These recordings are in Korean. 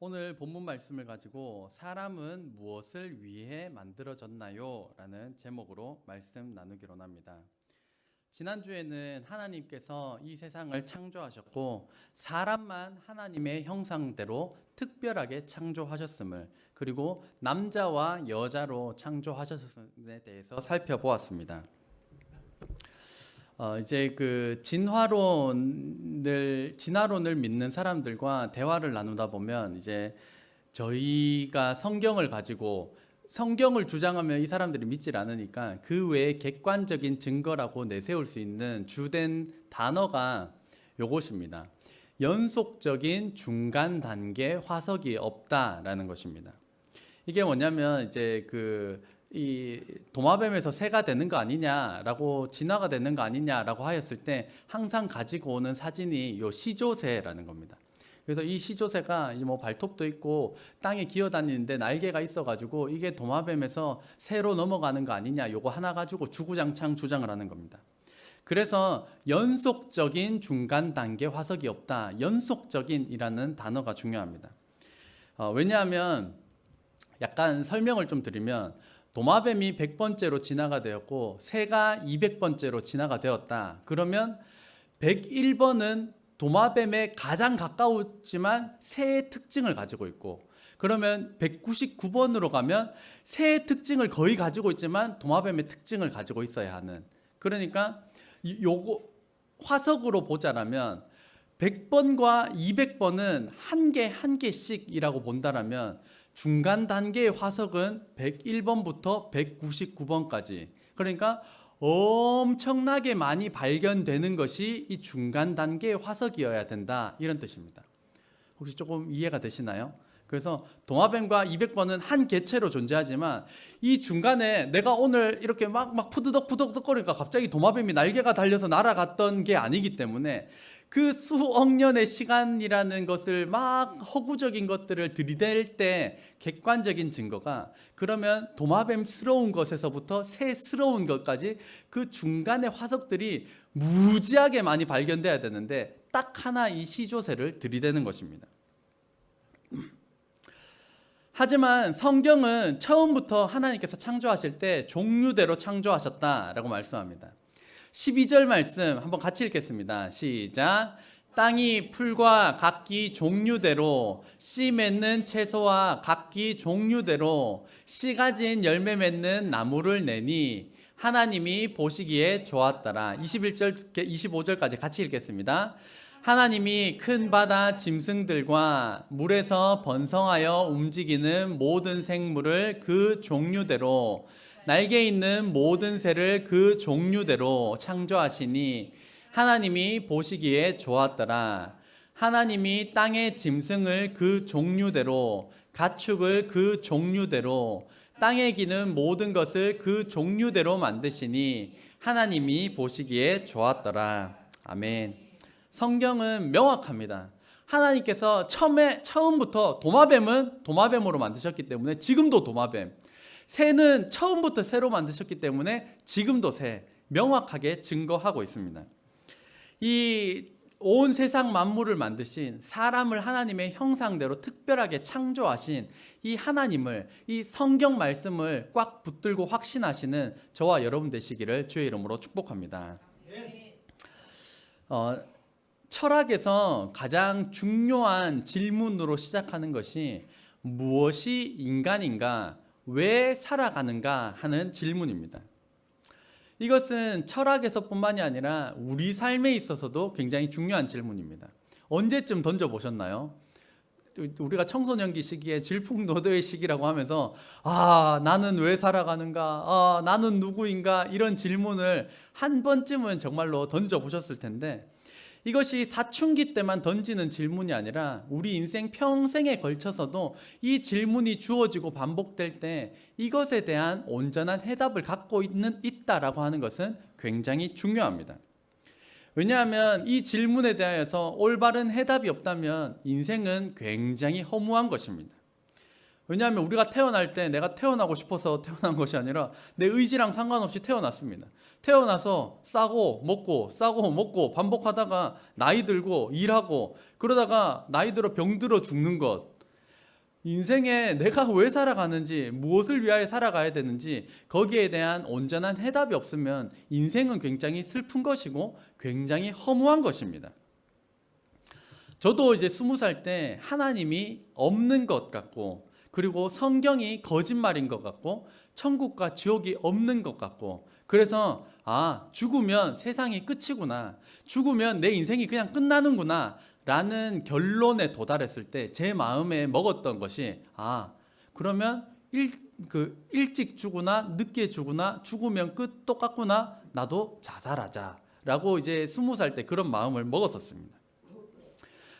오늘 본문 말씀을 가지고 사람은 무엇을 위해 만들어졌나요? 라는 제목으로 말씀 나누기로 합니다. 지난주에는 하나님께서 이 세상을 창조하셨고 사람만 하나님의 형상대로 특별하게 창조하셨음을, 그리고 남자와 여자로 창조하셨음에 대해서 살펴보았습니다. 이제 그 진화론을 믿는 사람들과 대화를 나누다 보면 이제 저희가 성경을 가지고 성경을 주장하면 이 사람들이 믿질 않으니까 그 외에 객관적인 증거라고 내세울 수 있는 주된 단어가 요것입니다. 연속적인 중간 단계 화석이 없다라는 것입니다. 이게 뭐냐면 이제 이 도마뱀에서 새가 되는 거 아니냐라고, 진화가 되는 거 아니냐라고 하였을 때 항상 가지고 오는 사진이 요 시조새라는 겁니다. 그래서 이 시조새가 뭐 발톱도 있고 땅에 기어다니는데 날개가 있어가지고 이게 도마뱀에서 새로 넘어가는 거 아니냐, 요거 하나 가지고 주구장창 주장을 하는 겁니다. 그래서 연속적인 중간 단계 화석이 없다, 연속적인이라는 단어가 중요합니다. 왜냐하면 약간 설명을 좀 드리면, 도마뱀이 100번째로 진화가 되었고 새가 200번째로 진화가 되었다. 그러면 101번은 도마뱀에 가장 가까웠지만 새의 특징을 가지고 있고, 그러면 199번으로 가면 새의 특징을 거의 가지고 있지만 도마뱀의 특징을 가지고 있어야 하는, 그러니까 요거 화석으로 보자라면 100번과 200번은 한 개씩이라고 본다라면 중간 단계의 화석은 101번부터 199번까지, 그러니까 엄청나게 많이 발견되는 것이 이 중간 단계의 화석이어야 된다, 이런 뜻입니다. 혹시 조금 이해가 되시나요? 그래서 도마뱀과 200번은 한 개체로 존재하지만 이 중간에 내가 오늘 이렇게 막 푸드덕거리니까 갑자기 도마뱀이 날개가 달려서 날아갔던 게 아니기 때문에 그 수억 년의 시간이라는 것을 막 허구적인 것들을 들이댈 때 객관적인 증거가, 그러면 도마뱀스러운 것에서부터 새스러운 것까지 그 중간의 화석들이 무지하게 많이 발견돼야 되는데 딱 하나 이 시조새를 들이대는 것입니다. 하지만 성경은 처음부터 하나님께서 창조하실 때 종류대로 창조하셨다라고 말씀합니다. 12절 말씀 한번 같이 읽겠습니다. 시작. 땅이 풀과 각기 종류대로, 씨 맺는 채소와 각기 종류대로 씨 가진 열매 맺는 나무를 내니 하나님이 보시기에 좋았더라. 21절, 25절까지 같이 읽겠습니다. 하나님이 큰 바다 짐승들과 물에서 번성하여 움직이는 모든 생물을 그 종류대로, 날개 있는 모든 새를 그 종류대로 창조하시니 하나님이 보시기에 좋았더라. 하나님이 땅의 짐승을 그 종류대로, 가축을 그 종류대로, 땅에 기는 모든 것을 그 종류대로 만드시니 하나님이 보시기에 좋았더라. 아멘. 성경은 명확합니다. 하나님께서 처음부터 도마뱀은 도마뱀으로 만드셨기 때문에 지금도 도마뱀, 새는 처음부터 새로 만드셨기 때문에 지금도 새, 명확하게 증거하고 있습니다. 이 온 세상 만물을 만드신, 사람을 하나님의 형상대로 특별하게 창조하신 이 하나님을, 이 성경 말씀을 꽉 붙들고 확신하시는 저와 여러분 되시기를 주의 이름으로 축복합니다. 철학에서 가장 중요한 질문으로 시작하는 것이 무엇이 인간인가, 왜 살아가는가 하는 질문입니다. 이것은 철학에서뿐만이 아니라 우리 삶에 있어서도 굉장히 중요한 질문입니다. 언제쯤 던져보셨나요? 우리가 청소년기 시기에 질풍노도의 시기라고 하면서 나는 왜 살아가는가, 나는 누구인가, 이런 질문을 한 번쯤은 정말로 던져보셨을 텐데, 이것이 사춘기 때만 던지는 질문이 아니라 우리 인생 평생에 걸쳐서도 이 질문이 주어지고 반복될 때 이것에 대한 온전한 해답을 갖고 있다라고 하는 것은 굉장히 중요합니다. 왜냐하면 이 질문에 대하여서 올바른 해답이 없다면 인생은 굉장히 허무한 것입니다. 왜냐하면 우리가 태어날 때 내가 태어나고 싶어서 태어난 것이 아니라 내 의지랑 상관없이 태어났습니다. 태어나서 싸고 먹고 반복하다가 나이 들고 일하고, 그러다가 나이 들어 병들어 죽는 것, 인생에 내가 왜 살아가는지, 무엇을 위하여 살아가야 되는지 거기에 대한 온전한 해답이 없으면 인생은 굉장히 슬픈 것이고 굉장히 허무한 것입니다. 저도 이제 20살 때 하나님이 없는 것 같고, 그리고 성경이 거짓말인 것 같고, 천국과 지옥이 없는 것 같고, 그래서 죽으면 세상이 끝이구나, 죽으면 내 인생이 그냥 끝나는구나 라는 결론에 도달했을 때 제 마음에 먹었던 것이, 그러면 일찍 죽으나 늦게 죽으나 죽으면 끝 똑같구나, 나도 자살하자 라고 이제 20살 때 그런 마음을 먹었었습니다.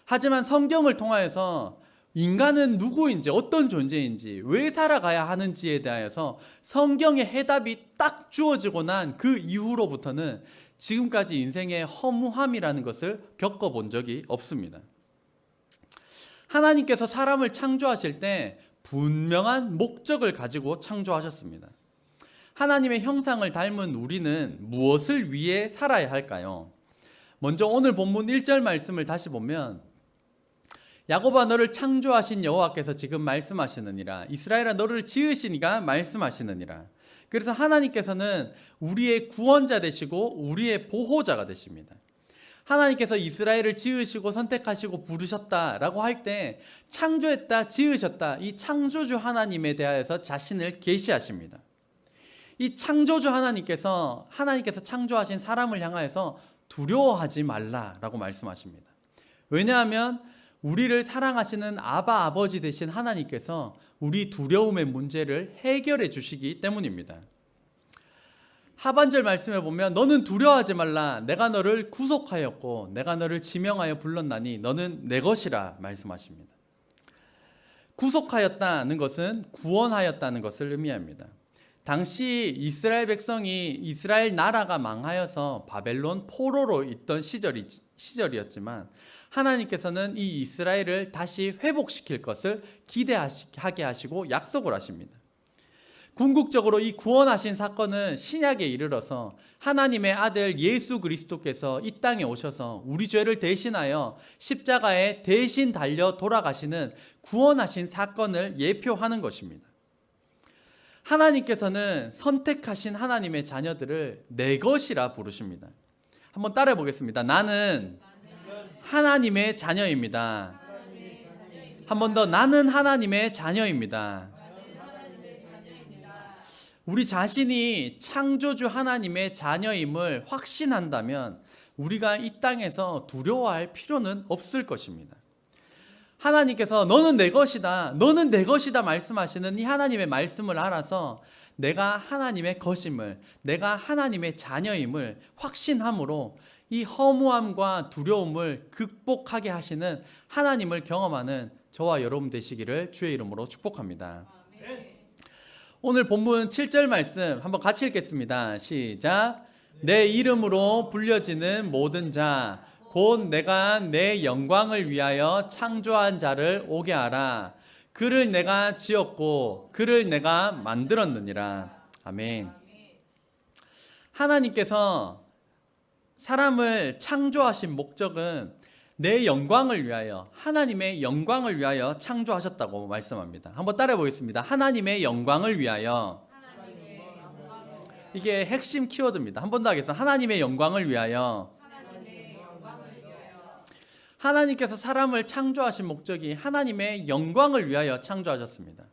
하지만 성경을 통하여서 인간은 누구인지, 어떤 존재인지, 왜 살아가야 하는지에 대하여서 성경의 해답이 딱 주어지고 난 그 이후로부터는 지금까지 인생의 허무함이라는 것을 겪어본 적이 없습니다. 하나님께서 사람을 창조하실 때 분명한 목적을 가지고 창조하셨습니다. 하나님의 형상을 닮은 우리는 무엇을 위해 살아야 할까요? 먼저 오늘 본문 1절 말씀을 다시 보면, 야곱아 너를 창조하신 여호와께서 지금 말씀하시느니라, 이스라엘아 너를 지으시니가 말씀하시느니라. 그래서 하나님께서는 우리의 구원자 되시고 우리의 보호자가 되십니다. 하나님께서 이스라엘을 지으시고 선택하시고 부르셨다라고 할 때 창조했다, 지으셨다, 이 창조주 하나님에 대하여서 자신을 계시하십니다. 이 창조주 하나님께서 창조하신 사람을 향하여서 두려워하지 말라라고 말씀하십니다. 왜냐하면 우리를 사랑하시는 아바 아버지 되신 하나님께서 우리 두려움의 문제를 해결해 주시기 때문입니다. 하반절 말씀에 보면 너는 두려워하지 말라, 내가 너를 구속하였고 내가 너를 지명하여 불렀나니 너는 내 것이라 말씀하십니다. 구속하였다는 것은 구원하였다는 것을 의미합니다. 당시 이스라엘 백성이, 이스라엘 나라가 망하여서 바벨론 포로로 있던 시절이었지만 하나님께서는 이 이스라엘을 다시 회복시킬 것을 기대하게 하시고 약속을 하십니다. 궁극적으로 이 구원하신 사건은 신약에 이르러서 하나님의 아들 예수 그리스도께서 이 땅에 오셔서 우리 죄를 대신하여 십자가에 대신 달려 돌아가시는 구원하신 사건을 예표하는 것입니다. 하나님께서는 선택하신 하나님의 자녀들을 내 것이라 부르십니다. 한번 따라해 보겠습니다. 나는 하나님의 자녀입니다. 한 번 더, 나는 하나님의 자녀입니다. 우리 자신이 창조주 하나님의 자녀임을 확신한다면 우리가 이 땅에서 두려워할 필요는 없을 것입니다. 하나님께서 너는 내 것이다, 너는 내 것이다 말씀하시는 이 하나님의 말씀을 알아서 내가 하나님의 것임을, 내가 하나님의 자녀임을 확신함으로 이 허무함과 두려움을 극복하게 하시는 하나님을 경험하는 저와 여러분 되시기를 주의 이름으로 축복합니다. 오늘 본문 7절 말씀 한번 같이 읽겠습니다. 시작. 내 이름으로 불려지는 모든 자, 곧 내가 내 영광을 위하여 창조한 자를 오게 하라. 그를 내가 지었고 그를 내가 만들었느니라. 아멘. 하나님께서 사람을 창조하신 목적은 내 영광을 위하여, 하나님의 영광을 위하여 창조하셨다고 말씀합니다. 한번 따라해 보겠습니다. 하나님의 영광을 위하여. 이게 핵심 키워드입니다. 한 번 더 하겠습니다. 하나님의 영광을 위하여. 하나님께서 사람을 창조하신 목적이 하나님의 영광을 위하여 창조하셨습니다.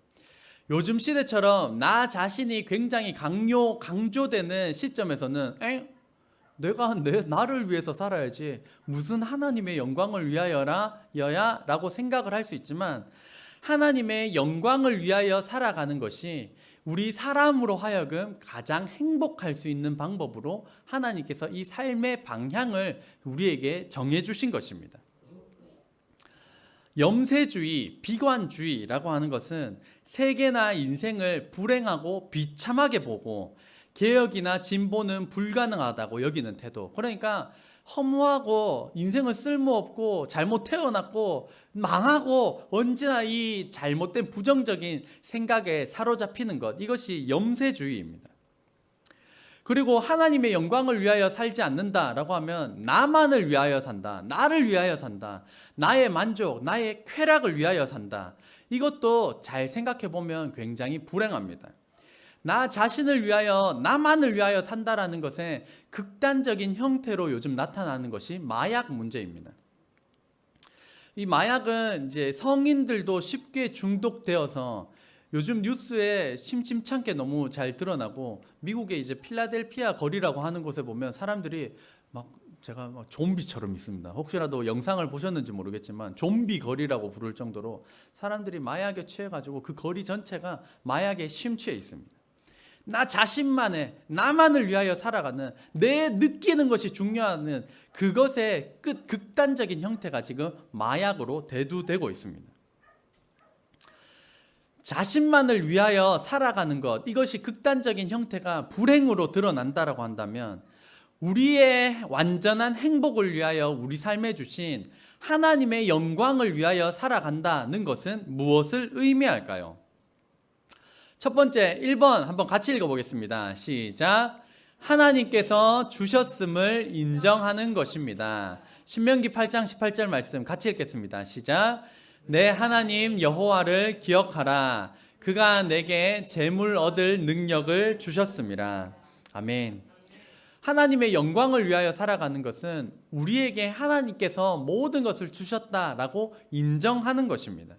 요즘 시대처럼 나 자신이 굉장히 강조되는 시점에서는 내가 나를 위해서 살아야지 무슨 하나님의 영광을 위하여야 라고 생각을 할 수 있지만, 하나님의 영광을 위하여 살아가는 것이 우리 사람으로 하여금 가장 행복할 수 있는 방법으로 하나님께서 이 삶의 방향을 우리에게 정해주신 것입니다. 염세주의, 비관주의라고 하는 것은 세계나 인생을 불행하고 비참하게 보고 개혁이나 진보는 불가능하다고 여기는 태도. 그러니까 허무하고 인생은 쓸모없고 잘못 태어났고 망하고 언제나 이 잘못된 부정적인 생각에 사로잡히는 것, 이것이 염세주의입니다. 그리고 하나님의 영광을 위하여 살지 않는다라고 하면 나만을 위하여 산다, 나를 위하여 산다, 나의 만족, 나의 쾌락을 위하여 산다. 이것도 잘 생각해 보면 굉장히 불행합니다. 나 자신을 위하여, 나만을 위하여 산다라는 것의 극단적인 형태로 요즘 나타나는 것이 마약 문제입니다. 이 마약은 이제 성인들도 쉽게 중독되어서 요즘 뉴스에 심심찮게 너무 잘 드러나고, 미국의 이제 필라델피아 거리라고 하는 곳에 보면 사람들이 막, 제가 막 좀비처럼 있습니다. 혹시라도 영상을 보셨는지 모르겠지만 좀비 거리라고 부를 정도로 사람들이 마약에 취해가지고 그 거리 전체가 마약에 심취해 있습니다. 나 자신만의, 나만을 위하여 살아가는, 내 느끼는 것이 중요한 그것의 극단적인 형태가 지금 마약으로 대두되고 있습니다. 자신만을 위하여 살아가는 것, 이것이 극단적인 형태가 불행으로 드러난다라고 한다면, 우리의 완전한 행복을 위하여 우리 삶에 주신 하나님의 영광을 위하여 살아간다는 것은 무엇을 의미할까요? 첫 번째 1번 한번 같이 읽어보겠습니다. 시작. 하나님께서 주셨음을 인정하는 것입니다. 신명기 8장 18절 말씀 같이 읽겠습니다. 시작. 내 하나님 여호와를 기억하라. 그가 내게 재물 얻을 능력을 주셨습니다. 아멘. 하나님의 영광을 위하여 살아가는 것은 우리에게 하나님께서 모든 것을 주셨다라고 인정하는 것입니다.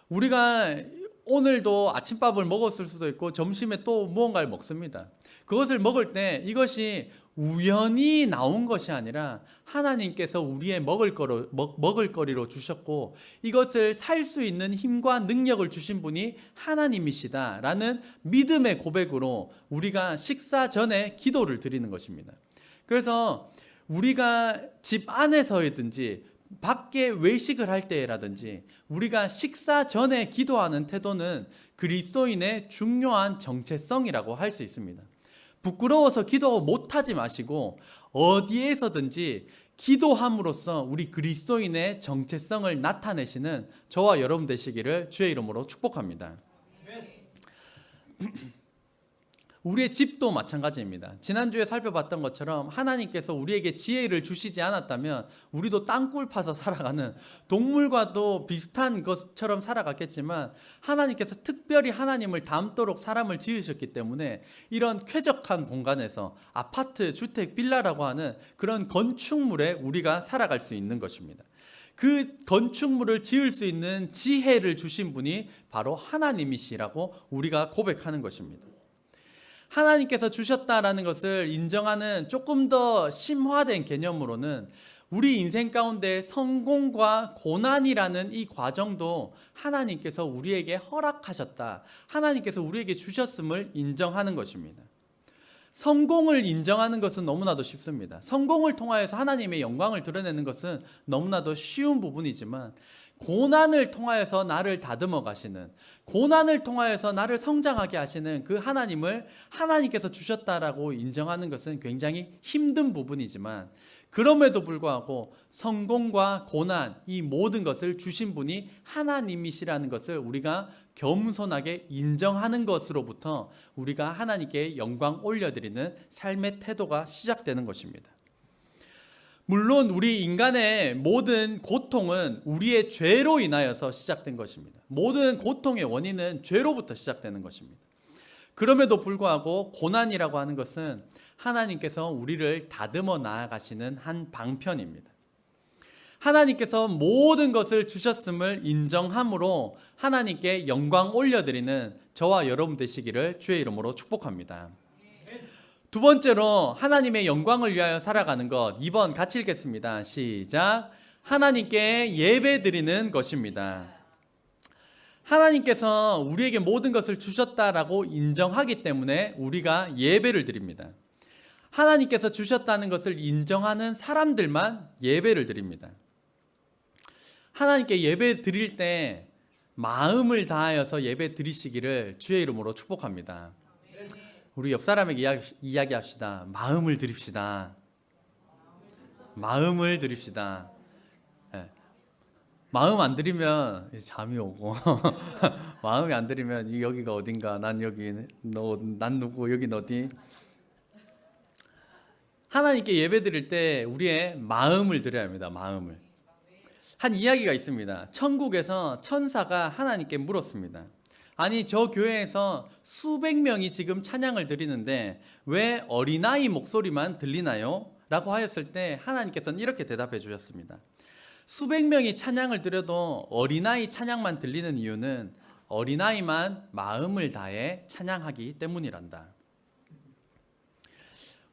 우리가 오늘도 아침밥을 먹었을 수도 있고 점심에 또 무언가를 먹습니다. 그것을 먹을 때 이것이 우연히 나온 것이 아니라 하나님께서 우리의 먹을거리로 주셨고, 이것을 살 수 있는 힘과 능력을 주신 분이 하나님이시다라는 믿음의 고백으로 우리가 식사 전에 기도를 드리는 것입니다. 그래서 우리가 집 안에서든지 밖에 외식을 할 때라든지 우리가 식사 전에 기도하는 태도는 그리스도인의 중요한 정체성이라고 할 수 있습니다. 부끄러워서 기도 못하지 마시고 어디에서든지 기도함으로써 우리 그리스도인의 정체성을 나타내시는 저와 여러분 되시기를 주의 이름으로 축복합니다. 우리의 집도 마찬가지입니다. 지난주에 살펴봤던 것처럼 하나님께서 우리에게 지혜를 주시지 않았다면 우리도 땅굴 파서 살아가는 동물과도 비슷한 것처럼 살아갔겠지만, 하나님께서 특별히 하나님을 닮도록 사람을 지으셨기 때문에 이런 쾌적한 공간에서 아파트, 주택, 빌라라고 하는 그런 건축물에 우리가 살아갈 수 있는 것입니다. 그 건축물을 지을 수 있는 지혜를 주신 분이 바로 하나님이시라고 우리가 고백하는 것입니다. 하나님께서 주셨다라는 것을 인정하는 조금 더 심화된 개념으로는 우리 인생 가운데 성공과 고난이라는 이 과정도 하나님께서 우리에게 허락하셨다, 하나님께서 우리에게 주셨음을 인정하는 것입니다. 성공을 인정하는 것은 너무나도 쉽습니다. 성공을 통하여서 하나님의 영광을 드러내는 것은 너무나도 쉬운 부분이지만, 고난을 통하여서 나를 다듬어 가시는, 고난을 통하여서 나를 성장하게 하시는 그 하나님을 하나님께서 주셨다라고 인정하는 것은 굉장히 힘든 부분이지만, 그럼에도 불구하고 성공과 고난, 이 모든 것을 주신 분이 하나님이시라는 것을 우리가 겸손하게 인정하는 것으로부터 우리가 하나님께 영광 올려드리는 삶의 태도가 시작되는 것입니다. 물론 우리 인간의 모든 고통은 우리의 죄로 인하여서 시작된 것입니다. 모든 고통의 원인은 죄로부터 시작되는 것입니다. 그럼에도 불구하고 고난이라고 하는 것은 하나님께서 우리를 다듬어 나아가시는 한 방편입니다. 하나님께서 모든 것을 주셨음을 인정함으로 하나님께 영광 올려드리는 저와 여러분 되시기를 주의 이름으로 축복합니다. 두 번째로 하나님의 영광을 위하여 살아가는 것, 2번 같이 읽겠습니다. 시작. 하나님께 예배드리는 것입니다. 하나님께서 우리에게 모든 것을 주셨다라고 인정하기 때문에 우리가 예배를 드립니다. 하나님께서 주셨다는 것을 인정하는 사람들만 예배를 드립니다. 하나님께 예배 드릴 때 마음을 다하여서 예배 드리시기를 주의 이름으로 축복합니다. 우리 옆 사람에게 이야기합시다. 마음을 드립시다. 마음을 드립시다. 네. 마음 안 드리면 잠이 오고 마음이 안 드리면 여기가 어딘가, 난 여기, 난 누구, 여긴 어디. 하나님께 예배드릴 때 우리의 마음을 드려야 합니다. 마음을. 한 이야기가 있습니다. 천국에서 천사가 하나님께 물었습니다. 아니, 저 교회에서 수백 명이 지금 찬양을 드리는데 왜 어린아이 목소리만 들리나요? 라고 하였을 때 하나님께서는 이렇게 대답해 주셨습니다. 수백 명이 찬양을 드려도 어린아이 찬양만 들리는 이유는 어린아이만 마음을 다해 찬양하기 때문이란다.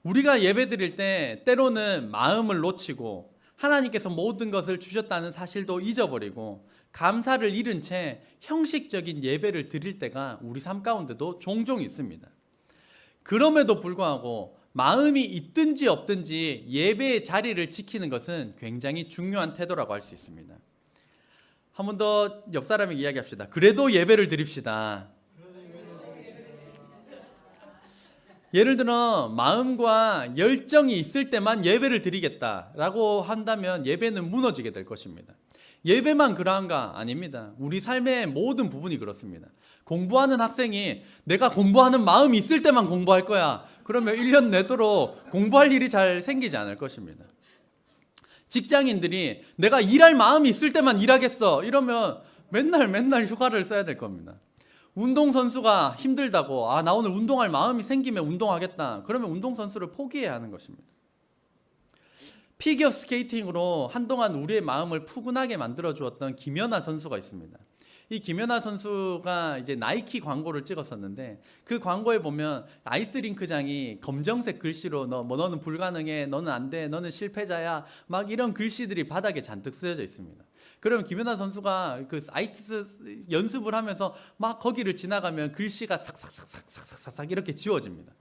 우리가 예배드릴 때 때로는 마음을 놓치고 하나님께서 모든 것을 주셨다는 사실도 잊어버리고 감사를 잃은 채 형식적인 예배를 드릴 때가 우리 삶 가운데도 종종 있습니다. 그럼에도 불구하고 마음이 있든지 없든지 예배의 자리를 지키는 것은 굉장히 중요한 태도라고 할 수 있습니다. 한 번 더 옆 사람에게 이야기합시다. 그래도 예배를 드립시다. 예를 들어 마음과 열정이 있을 때만 예배를 드리겠다라고 한다면 예배는 무너지게 될 것입니다. 예배만 그러한가? 아닙니다. 우리 삶의 모든 부분이 그렇습니다. 공부하는 학생이 내가 공부하는 마음이 있을 때만 공부할 거야. 그러면 1년 내도록 공부할 일이 잘 생기지 않을 것입니다. 직장인들이 내가 일할 마음이 있을 때만 일하겠어. 이러면 맨날 휴가를 써야 될 겁니다. 운동선수가 힘들다고 나 오늘 운동할 마음이 생기면 운동하겠다. 그러면 운동선수를 포기해야 하는 것입니다. 피겨 스케이팅으로 한동안 우리의 마음을 푸근하게 만들어 주었던 김연아 선수가 있습니다. 이 김연아 선수가 이제 나이키 광고를 찍었었는데 그 광고에 보면 아이스링크장이 검정색 글씨로 너는 불가능해, 너는 안 돼, 너는 실패자야, 막 이런 글씨들이 바닥에 잔뜩 쓰여져 있습니다. 그러면 김연아 선수가 그 아이스 연습을 하면서 막 거기를 지나가면 글씨가 삭삭삭삭삭삭 이렇게 지워집니다.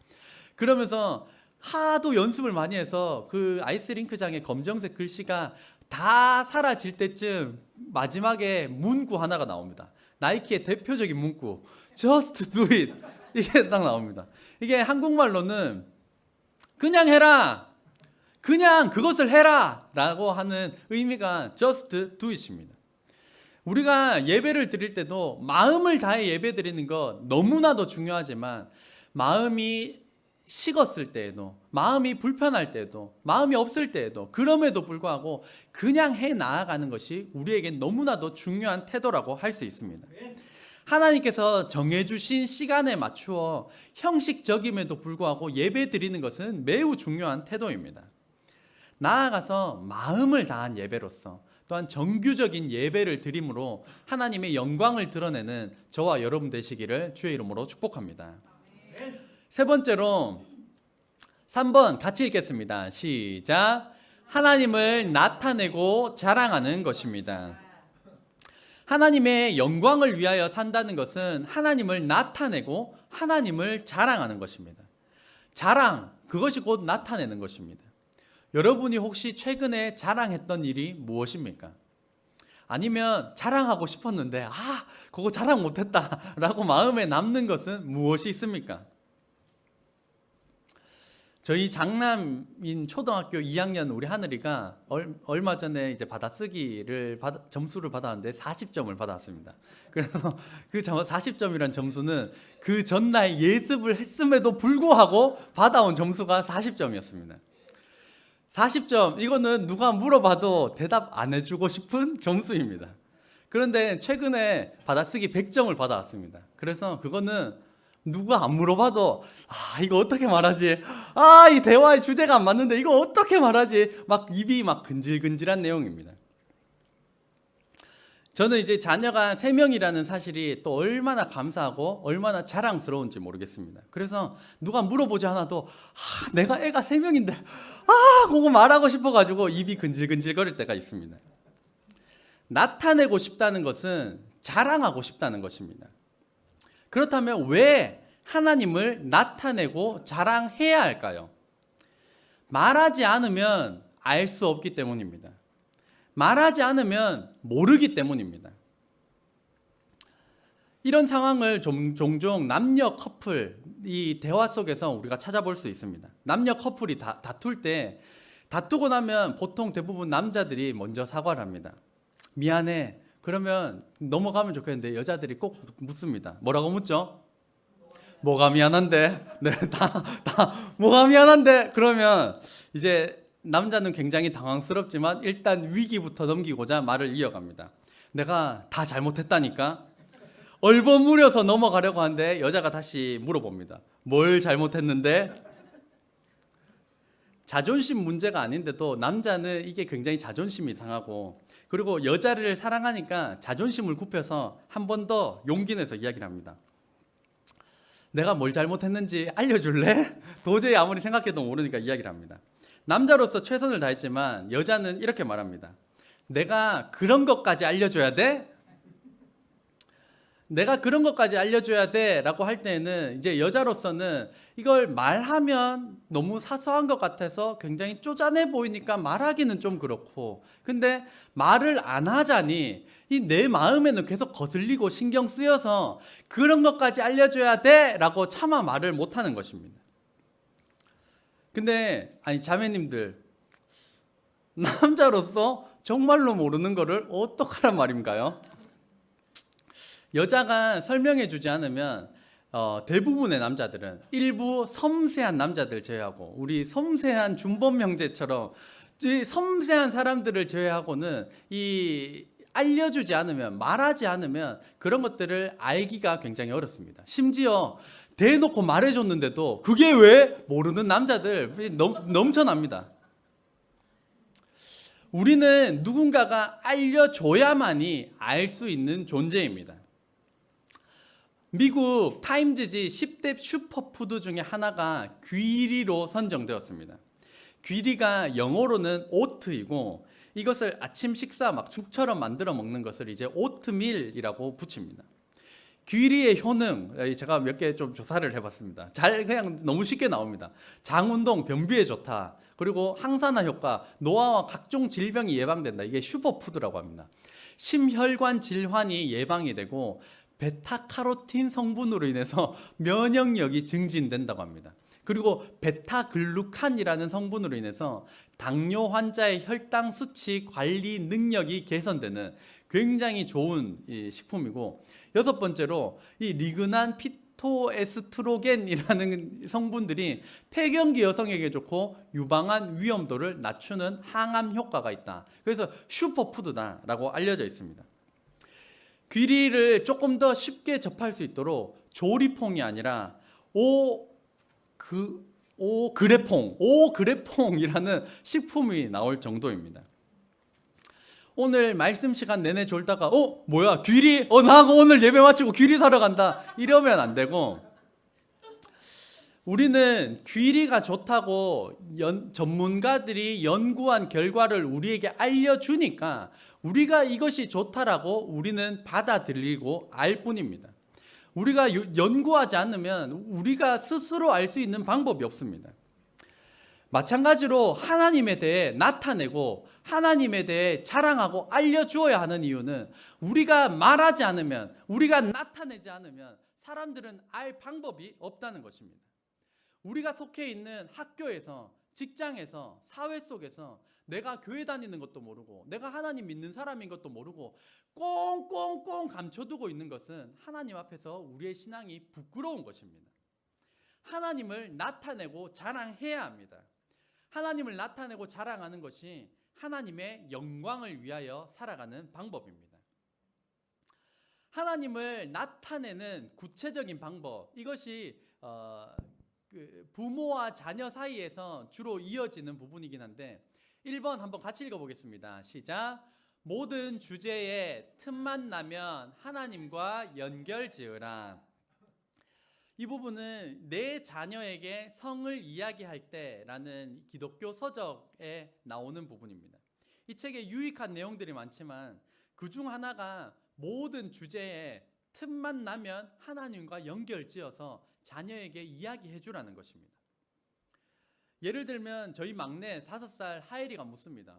그러면서 하도 연습을 많이 해서 그 아이스링크장의 검정색 글씨가 다 사라질 때쯤 마지막에 문구 하나가 나옵니다. 나이키의 대표적인 문구 Just do it 이게 딱 나옵니다. 이게 한국말로는 그냥 해라, 그냥 그것을 해라 라고 하는 의미가 Just do it입니다. 우리가 예배를 드릴 때도 마음을 다해 예배 드리는 것 너무나도 중요하지만 마음이 식었을 때에도, 마음이 불편할 때에도, 마음이 없을 때에도, 그럼에도 불구하고 그냥 해 나아가는 것이 우리에겐 너무나도 중요한 태도라고 할 수 있습니다. 하나님께서 정해주신 시간에 맞추어 형식적임에도 불구하고 예배 드리는 것은 매우 중요한 태도입니다. 나아가서 마음을 다한 예배로서 또한 정규적인 예배를 드림으로 하나님의 영광을 드러내는 저와 여러분 되시기를 주의 이름으로 축복합니다. 세 번째로 3번 같이 읽겠습니다. 시작. 하나님을 나타내고 자랑하는 것입니다. 하나님의 영광을 위하여 산다는 것은 하나님을 나타내고 하나님을 자랑하는 것입니다. 자랑, 그것이 곧 나타내는 것입니다. 여러분이 혹시 최근에 자랑했던 일이 무엇입니까? 아니면 자랑하고 싶었는데 그거 자랑 못했다 라고 마음에 남는 것은 무엇이 있습니까? 저희 장남인 초등학교 2학년 우리 하늘이가 얼마 전에 이제 점수를 받았는데 40점을 받았습니다. 그래서 그 40점이란 점수는 그 전날 예습을 했음에도 불구하고 받아온 점수가 40점이었습니다. 40점, 이거는 누가 물어봐도 대답 안 해주고 싶은 점수입니다. 그런데 최근에 받아쓰기 100점을 받아왔습니다. 그래서 그거는 누가 안 물어봐도 이거 어떻게 말하지? 이 대화의 주제가 안 맞는데 이거 어떻게 말하지? 막 입이 막 근질근질한 내용입니다. 저는 이제 자녀가 3명이라는 사실이 또 얼마나 감사하고 얼마나 자랑스러운지 모르겠습니다. 그래서 누가 물어보지 않아도 내가 애가 3명인데 그거 말하고 싶어가지고 입이 근질근질거릴 때가 있습니다. 나타내고 싶다는 것은 자랑하고 싶다는 것입니다. 그렇다면 왜 하나님을 나타내고 자랑해야 할까요? 말하지 않으면 알 수 없기 때문입니다. 말하지 않으면 모르기 때문입니다. 이런 상황을 종종 남녀 커플 이 대화 속에서 우리가 찾아볼 수 있습니다. 남녀 커플이 다툴 때 다투고 나면 보통 대부분 남자들이 먼저 사과를 합니다. 미안해. 그러면 넘어가면 좋겠는데 여자들이 꼭 묻습니다. 뭐라고 묻죠? 뭐가 미안한데? 네, 뭐가 미안한데? 그러면 이제 남자는 굉장히 당황스럽지만 일단 위기부터 넘기고자 말을 이어갑니다. 내가 다 잘못했다니까? 얼버무려서 넘어가려고 하는데 여자가 다시 물어봅니다. 뭘 잘못했는데? 자존심 문제가 아닌데도 남자는 이게 굉장히 자존심이 상하고, 그리고 여자를 사랑하니까 자존심을 굽혀서 한 번 더 용기 내서 이야기를 합니다. 내가 뭘 잘못했는지 알려줄래? 도저히 아무리 생각해도 모르니까 이야기를 합니다. 남자로서 최선을 다했지만 여자는 이렇게 말합니다. 내가 그런 것까지 알려줘야 돼? 내가 그런 것까지 알려줘야 돼 라고 할 때는 이제 여자로서는 이걸 말하면 너무 사소한 것 같아서 굉장히 쪼잔해 보이니까 말하기는 좀 그렇고, 근데 말을 안 하자니 이 내 마음에는 계속 거슬리고 신경 쓰여서 그런 것까지 알려줘야 돼 라고 차마 말을 못하는 것입니다. 근데 아니 자매님들, 남자로서 정말로 모르는 거를 어떡하란 말인가요? 여자가 설명해 주지 않으면 대부분의 남자들은, 일부 섬세한 남자들 제외하고 우리 섬세한 준범 형제처럼 이 섬세한 사람들을 제외하고는 이 알려주지 않으면, 말하지 않으면 그런 것들을 알기가 굉장히 어렵습니다. 심지어 대놓고 말해줬는데도 그게 왜 모르는 남자들 넘쳐납니다. 우리는 누군가가 알려줘야만이 알 수 있는 존재입니다. 미국 타임즈지 10대 슈퍼푸드 중에 하나가 귀리로 선정되었습니다. 귀리가 영어로는 오트이고, 이것을 아침 식사 막 죽처럼 만들어 먹는 것을 이제 오트밀이라고 붙입니다. 귀리의 효능, 제가 몇 개 좀 조사를 해봤습니다. 그냥 너무 쉽게 나옵니다. 장운동, 변비에 좋다. 그리고 항산화 효과, 노화와 각종 질병이 예방된다. 이게 슈퍼푸드라고 합니다. 심혈관 질환이 예방이 되고, 베타카로틴 성분으로 인해서 면역력이 증진된다고 합니다. 그리고 베타글루칸이라는 성분으로 인해서 당뇨 환자의 혈당 수치 관리 능력이 개선되는 굉장히 좋은 식품이고, 여섯 번째로 이 리그난 피토에스트로겐이라는 성분들이 폐경기 여성에게 좋고 유방암 위험도를 낮추는 항암 효과가 있다. 그래서 슈퍼푸드다라고 알려져 있습니다. 귀리를 조금 더 쉽게 접할 수 있도록 조리퐁이 아니라 오그레퐁이라는 식품이 나올 정도입니다. 오늘 말씀 시간 내내 졸다가 뭐야 귀리? 나하고 오늘 예배 마치고 귀리 사러 간다 이러면 안 되고, 우리는 귀리가 좋다고 전문가들이 연구한 결과를 우리에게 알려주니까 우리가 이것이 좋다라고 우리는 받아들이고 알 뿐입니다. 우리가 연구하지 않으면 우리가 스스로 알 수 있는 방법이 없습니다. 마찬가지로 하나님에 대해 나타내고 하나님에 대해 자랑하고 알려주어야 하는 이유는, 우리가 말하지 않으면, 우리가 나타내지 않으면 사람들은 알 방법이 없다는 것입니다. 우리가 속해 있는 학교에서, 직장에서, 사회 속에서 내가 교회 다니는 것도 모르고 내가 하나님 믿는 사람인 것도 모르고 꽁꽁꽁 감춰두고 있는 것은 하나님 앞에서 우리의 신앙이 부끄러운 것입니다. 하나님을 나타내고 자랑해야 합니다. 하나님을 나타내고 자랑하는 것이 하나님의 영광을 위하여 살아가는 방법입니다. 하나님을 나타내는 구체적인 방법, 이것이 부모와 자녀 사이에서 주로 이어지는 부분이긴 한데, 1번 한번 같이 읽어보겠습니다. 시작. 모든 주제에 틈만 나면 하나님과 연결지으라. 이 부분은 내 자녀에게 성을 이야기할 때라는 기독교 서적에 나오는 부분입니다. 이 책에 유익한 내용들이 많지만 그 중 하나가 모든 주제에 틈만 나면 하나님과 연결지어서 자녀에게 이야기해 주라는 것입니다. 예를 들면 저희 막내 5살 하엘이가 묻습니다.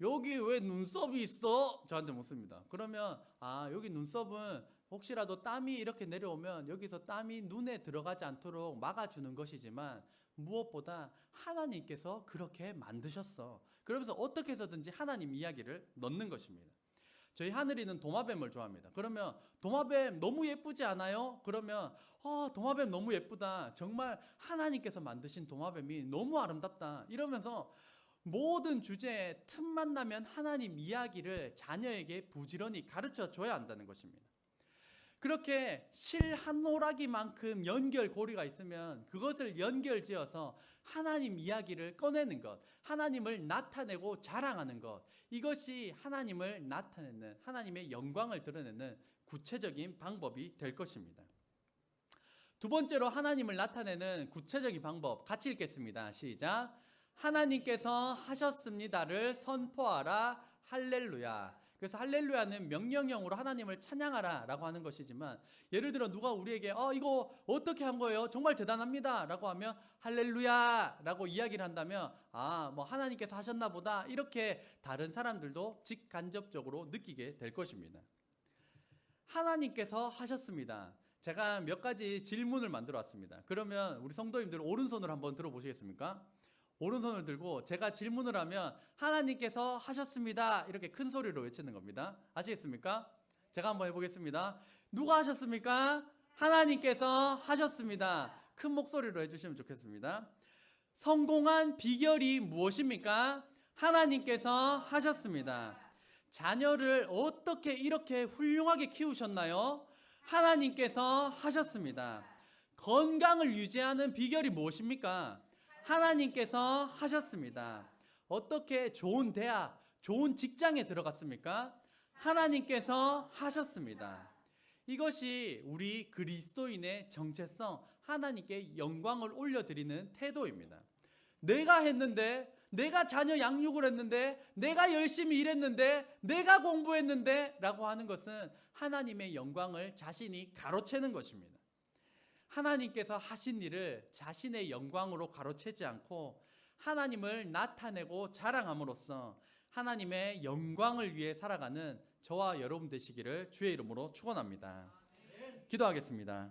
여기 왜 눈썹이 있어? 저한테 묻습니다. 그러면 여기 눈썹은 혹시라도 땀이 이렇게 내려오면 여기서 땀이 눈에 들어가지 않도록 막아주는 것이지만 무엇보다 하나님께서 그렇게 만드셨어. 그러면서 어떻게 해서든지 하나님 이야기를 넣는 것입니다. 저희 하늘이는 도마뱀을 좋아합니다. 그러면 도마뱀 너무 예쁘지 않아요? 그러면 도마뱀 너무 예쁘다. 정말 하나님께서 만드신 도마뱀이 너무 아름답다. 이러면서 모든 주제에 틈만 나면 하나님 이야기를 자녀에게 부지런히 가르쳐 줘야 한다는 것입니다. 그렇게 실 한 오라기만큼 연결고리가 있으면 그것을 연결지어서 하나님 이야기를 꺼내는 것, 하나님을 나타내고 자랑하는 것, 이것이 하나님을 나타내는, 하나님의 영광을 드러내는 구체적인 방법이 될 것입니다. 두 번째로 하나님을 나타내는 구체적인 방법, 같이 읽겠습니다. 시작. 하나님께서 하셨습니다를 선포하라. 할렐루야. 그래서 할렐루야는 명령형으로 하나님을 찬양하라 라고 하는 것이지만, 예를 들어 누가 우리에게 이거 어떻게 한 거예요? 정말 대단합니다 라고 하면 할렐루야 라고 이야기를 한다면 뭐 하나님께서 하셨나 보다, 이렇게 다른 사람들도 직간접적으로 느끼게 될 것입니다. 하나님께서 하셨습니다. 제가 몇 가지 질문을 만들어 왔습니다. 그러면 우리 성도님들 오른손을 한번 들어보시겠습니까? 오른손을 들고 제가 질문을 하면 하나님께서 하셨습니다 이렇게 큰 소리로 외치는 겁니다. 아시겠습니까? 제가 한번 해보겠습니다. 누가 하셨습니까? 하나님께서 하셨습니다. 큰 목소리로 해주시면 좋겠습니다. 성공한 비결이 무엇입니까? 하나님께서 하셨습니다. 자녀를 어떻게 이렇게 훌륭하게 키우셨나요? 하나님께서 하셨습니다. 건강을 유지하는 비결이 무엇입니까? 하나님께서 하셨습니다. 어떻게 좋은 대학, 좋은 직장에 들어갔습니까? 하나님께서 하셨습니다. 이것이 우리 그리스도인의 정체성, 하나님께 영광을 올려드리는 태도입니다. 내가 했는데, 내가 자녀 양육을 했는데, 내가 열심히 일했는데, 내가 공부했는데 라고 하는 것은 하나님의 영광을 자신이 가로채는 것입니다. 하나님께서 하신 일을 자신의 영광으로 가로채지 않고 하나님을 나타내고 자랑함으로써 하나님의 영광을 위해 살아가는 저와 여러분 되시기를 주의 이름으로 축원합니다. 기도하겠습니다.